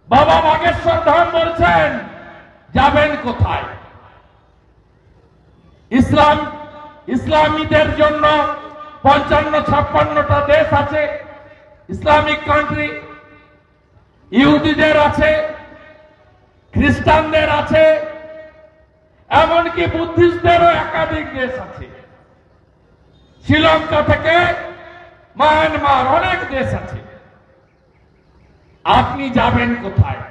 বাবা বাগেশ্বর ধাম বলছেন যাবেন কোথায়? ইসলামীদের জন্য 55-56টা দেশ আছে, ইসলামিক কান্ট্রি। ইহুদিদের আছে, খ্রিস্টানদের আছে, এমনকি বুদ্ধিস্টদেরও একাধিক দেশ আছে। শ্রীলঙ্কা থেকে মায়ানমার অনেক দেশ আছে। আপনি যাবেন কোথায়?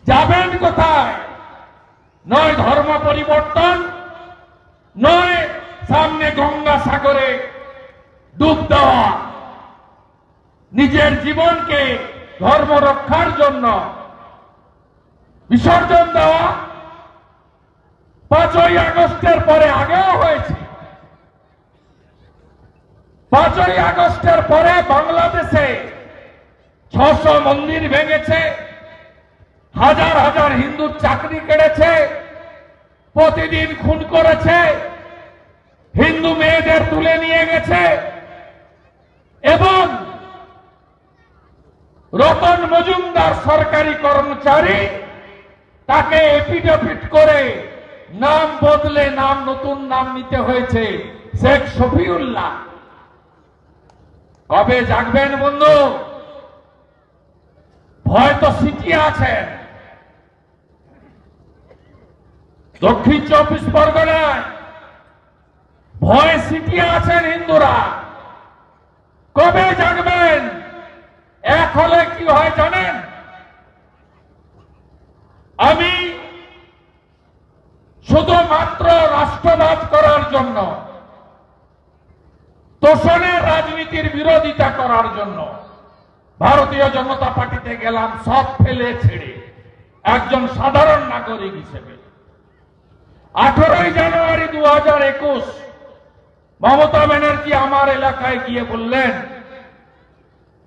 যাবেন কোথায়? নয় ধর্ম পরিবর্তন, নয় সামনে গঙ্গা সাগরে ডুব দেওয়া, নিজের জীবনকে ধর্ম রক্ষার জন্য বিসর্জন দেওয়া। 5ই আগস্টের পরে আগেও হয়েছে। 5ই আগস্টের পরে বাংলাদেশে 600 মন্দির ভেঙেছে, হাজার হাজার হিন্দুর চাকরি কেড়েছে, প্রতিদিন খুন করেছে, হিন্দু মেয়েদের তুলে নিয়ে গেছে এবং রতন মজুমদার সরকারি কর্মচারী, তাকে এফিডেভিট করে নাম বদলে নতুন নাম নিতে হয়েছে শেখ শফিউল্লাহ। কবে জাগবেন বন্ধু? ভয় তো সিটিয়ে আছেন। দক্ষিণ 24 পরগনায় ভয় সিটিয়ে আছেন হিন্দুরা। কবে জাগবেন? এক হলে কি হয় জানেন? আমি শুধুমাত্র রাষ্ট্রবাদ করার জন্য, তোষণের রাজনীতির বিরোধিতা করার জন্য ভারতীয় জনতা পার্টিতে গেলাম, সব ফেলে ছেড়ে একজন সাধারণ নাগরিক হিসেবে। 18ই জানুয়ারি 2021 মমতা ব্যানার্জি আমার এলাকায় গিয়ে বললেন,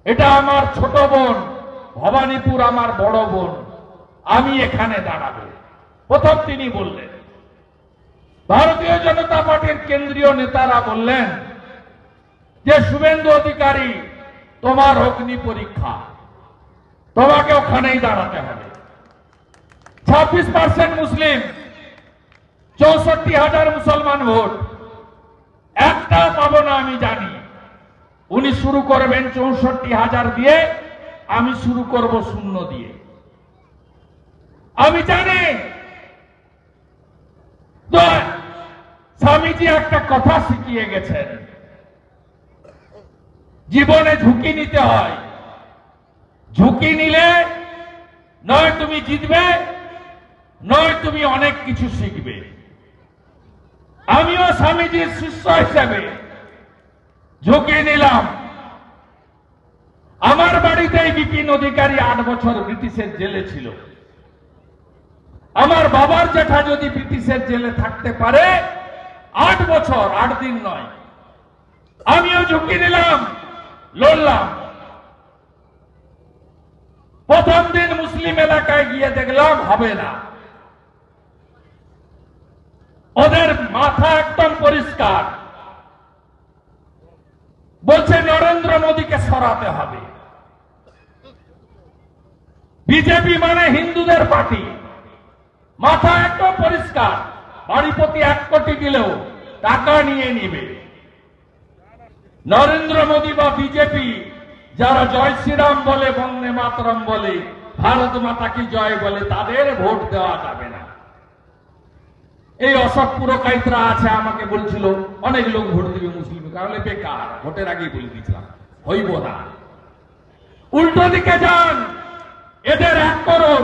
এটা আমার ছোট বোন, ভবানীপুর আমার বড় বোন, আমি এখানে দাঁড়াবো। প্রথম তিনি বললেন। ভারতীয় জনতা পার্টির কেন্দ্রীয় নেতারা বললেন যে শুভেন্দু অধিকারী, তোমার অগ্নি পরীক্ষা, তোমাকে ওখানেই দাঁড়াতে হবে। 26% মুসলিম, 64,000 মুসলমান ভোট, একটাও পাবো না আমি জানি। উনি শুরু করবেন 64,000 দিয়ে, আমি শুরু করব 0 দিয়ে। আমি জানি। তো স্বামীজি একটা কথা শিখিয়ে গেছেন, জীবনে ঝুঁকি নিতে হয়। ঝুঁকি নিলে নয় তুমি জিতবে, নয় তুমি অনেক কিছু শিখবে। আমিও স্বামীজির শিষ্য হিসেবে ঝুঁকি নিলাম। আমার বাড়িতেই বিপিন অধিকারী 8 বছর ব্রিটিশের জেলে ছিল। আমার বাবার জ্যাঠা যদি ব্রিটিশের জেলে থাকতে পারে 8 বছর, 8 দিন নয়। আমিও ঝুঁকি নিলাম, লড়লাম। প্রথম দিন মুসলিম এলাকায় গিয়ে দেখলাম হবে না। ওদের মাথা একদম পরিষ্কার, বলছে নরেন্দ্র মোদীকে সরাতে হবে। বিজেপি মানে হিন্দুদের পার্টি, মাথা একদম পরিষ্কার। বাড়ি প্রতি 1 কোটি দিলেও টাকা নিয়ে নিবে। নরেন্দ্র মোদী বা বিজেপি যারা জয় শ্রীরাম বলে, বন্দে মাতরম বলে, ভারত মাতা কি জয় বলে, তাদের ভোট দেওয়া যাবে না। এই অশোক পুরকাইতরা আছে, আমাকে বলছিল অনেক লোক ভোট দিবে মুসলিম, তাহলে বেকার, ভোটের আগেই বলে দিয়েছিলাম হইব না। উল্টো দিকে যান, এদের 1 করুন।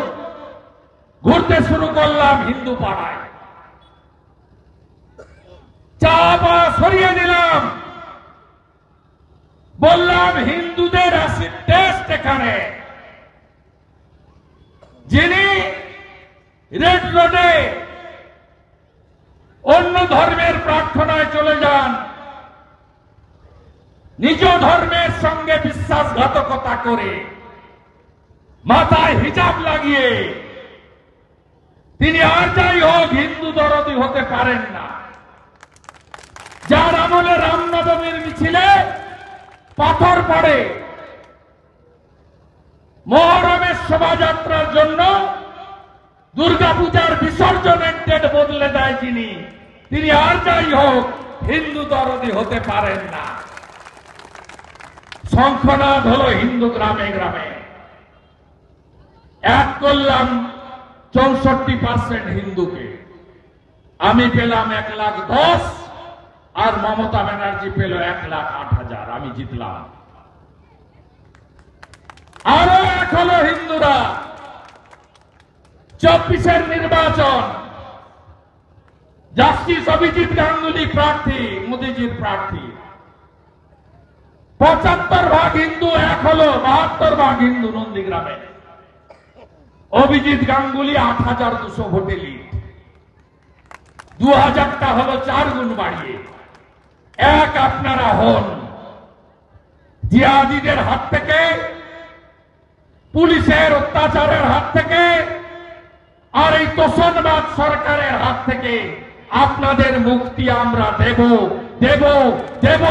ঘুরতে শুরু করলাম হিন্দু পাড়ায়, চা বা সরিয়ে দিলাম, বললাম হিন্দুদের অ্যাসিড টেস্ট এখানে। যিনি রেড রোডে অন্য ধর্মের প্রার্থনায় চলে যান, নিজ ধর্মের সঙ্গে বিশ্বাসঘাতকতা করে, মাথায় হিজাব লাগিয়ে, তিনি আর যাই হোক হিন্দু দরদি হতে পারেন না। যার আমলে রামনবমীর মিছিলে পাথর পড়ে, মহরমের শোভাযাত্রার জন্য দুর্গাপূজার বিসর্জনের ডেট বদলে দেয় তিনি আর যাই হোক হিন্দু দরদি হতে পারেন না। শঙ্খনাদ হলো হিন্দু গ্রামে গ্রামে, এক করলাম 64% হিন্দুকে, আমি পেলাম 1,10,000 আর মমতা ব্যানার্জি পেল 1,08,000, আমি জিতলাম। আরো এক হলো হিন্দুরা, 24-এর নির্বাচন, জাস্টিস অভিজিৎ গাঙ্গুলি প্রার্থী, মোদীজির প্রার্থী, 75% হিন্দু এক হলো, 72% হিন্দু নন্দীগ্রামে। অভিজিৎ গাঙ্গুলি 8,200 ভোটে লিড, 2,000টা হলো 4 গুণ বাড়িয়ে। এক আপনারা হন জিহাদিদের হাত থেকে, পুলিশের অত্যাচারের হাত থেকে, আর এই তোষণবাদ সরকারের হাত থেকে আপনাদের মুক্তি আমরা দেব দেব দেব